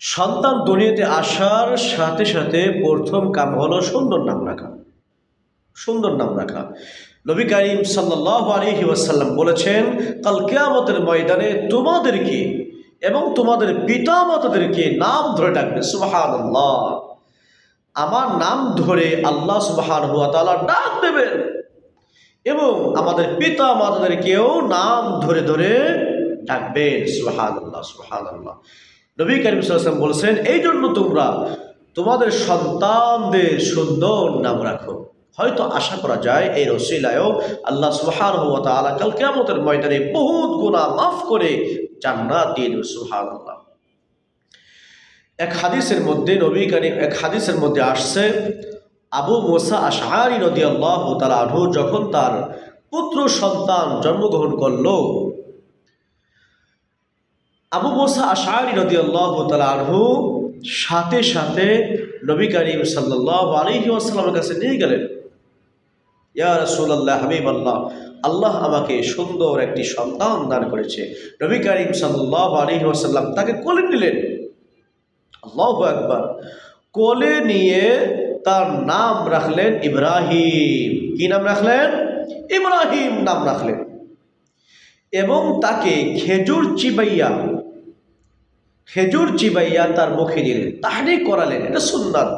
সন্তান দুনিয়াতে আসার সাথে সাথে প্রথম কাম হলো সুন্দর নাম রাখা। সুন্দর নাম রাখা। নবী করিম সাল্লাল্লাহু আলাইহি ওয়াসাল্লাম বলেছেন, কাল কিয়ামতের ময়দানে তোমাদেরকে এবং তোমাদের পিতামাতাদেরকে নাম ধরে ডাকবে। সুবহানাল্লাহ। আমার নাম ধরে আল্লাহ সুবহানাহু ওয়া তাআলা ডাক দেবেন এবং আমাদের পিতা মাতাদেরকেও নাম ধরে ধরে ডাকবেন। সুবহানাল্লাহ, সুবহানাল্লাহ। নবী করিম সাল্লাল্লাহু আলাইহি ওয়াসাল্লাম বলেছেন, এই জন্য তোমরা তোমাদের সন্তানদের সুন্দর নাম রাখো। হয়তো আশা করা যায় এই রসিলায়ও আল্লাহ সুবহানাহু ওয়া তাআলা কাল কিয়ামতের ময়দানে বহুত গুনাহ মাফ করে জান্নাত দিয়ে দেবেন। সুবহানাল্লাহ। এক হাদিসের মধ্যে আসছে, আবু মুসা আশআরী রাদিয়াল্লাহু তাআলা আনহু যখন তার পুত্র সন্তান জন্মগ্রহণ করল, আবু মুসা আশআরী রাদিয়াল্লাহু তাআলা আনহু সাথে সাথে নবী করিম সাল্লাল্লাহু আলাইহি ওয়াসাল্লামের কাছে নিয়ে গেলেন। ইয়া রাসূলুল্লাহ, হাবিবাল্লাহ, আল্লাহ আমাকে সুন্দর একটি সন্তান দান করেছে। নবী করিম সাল্লাল্লাহু আলাইহি ওয়াসাল্লাম তাকে কোলে নিলেন। আল্লাহু আকবার। কোলে নিয়ে তার নাম রাখলেন ইব্রাহিম। কি নাম রাখলেন? ইব্রাহিম নাম রাখলেন। এবং তাকে খেজুর চিবাইয়া তার মুখে দিলেন, তাহনিক করালেন। এটা সুন্নাত,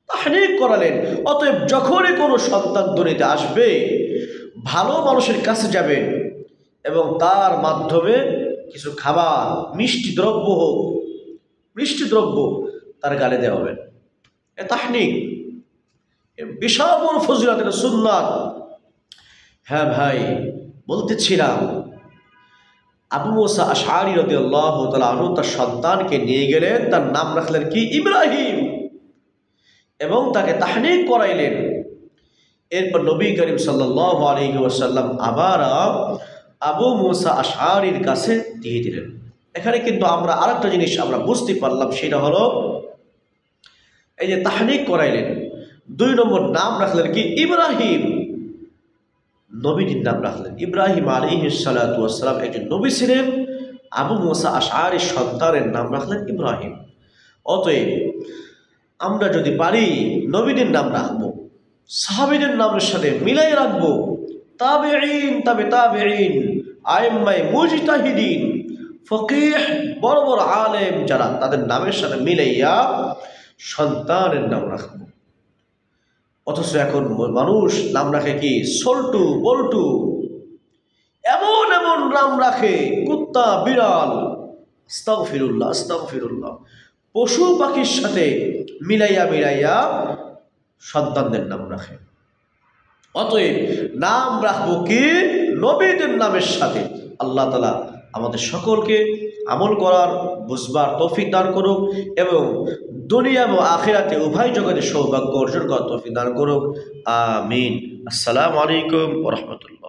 তাহনিক করালেন। অতএব যখনই কোনো সন্তান দুনিয়াতে আসবে, ভালো মানুষের কাছে যাবেন এবং তার মাধ্যমে কিছু খাবার, মিষ্টি দ্রব্য তার গালে দেওয়া হবে। এ তাহনিক, বিশাল বড় ফজিলত, এটা সুন্নাত। হ্যাঁ ভাই, বলতেছিলাম, আবু মুসা আশআরী রাদিয়াল্লাহু তাআলা আনহু তার সন্তানকে নিয়ে গেলেন, তার নাম রাখলেন কি? ইব্রাহিম, এবং তাকে তাহনিক করাইলেন। এরপর নবী করিম সাল্লাল্লাহু আলাইহি ওয়াসাল্লাম আবার আবু মুসা আশআরীর কাছে দিয়ে দিলেন। এখানে কিন্তু আমরা আরেকটা জিনিস আমরা বুঝতে পারলাম, সেটা হলো এই যে তাহনিক করাইলেন, 2 নম্বর নাম রাখলেন কি? ইব্রাহিম। নবীর নাম রাখলেন ইব্রাহিম আলাইহিস সালাতু ওয়াস সালাম একজন নবী ছিলেন। আবু মুসা আশআরীর সন্তানের নাম রাখলেন ইব্রাহিম। অতএব আমরা যদি পারি নবীদের নাম রাখবো, সাহাবীদের নামের সাথে মিলাই রাখবো, তাবেঈন, তাবেঈন, আইম্মায়ে মুজতাহিদিন, ফকিহ, বড় বড় আলেম যারা, তাদের নামের সাথে মিলাইয়া সন্তানের নাম রাখবো। অথচ এখন মানুষ নাম রাখে কি? সল্টু, বল্টু, এমন এমন নাম রাখে, কুত্তা, বিড়াল, আস্তাগফিরুল্লাহ, আস্তাগফিরুল্লাহ। পশু পাখির সাথে মিলাইয়া সন্তানদের নাম রাখে। অতএব নাম রাখবো কি? নবীদের নামের সাথে। আল্লাহ তাআলা আমাদের সকলকে আমল করার, বুঝবার তৌফিক দান করুক এবং দুনিয়া এবং আখিরাতে উভয় জগতে সৌভাগ্য অর্জন করার তৌফিক দান করুক। আমিন। আসসালামু আলাইকুম ওয়া রাহমাতুল্লাহ।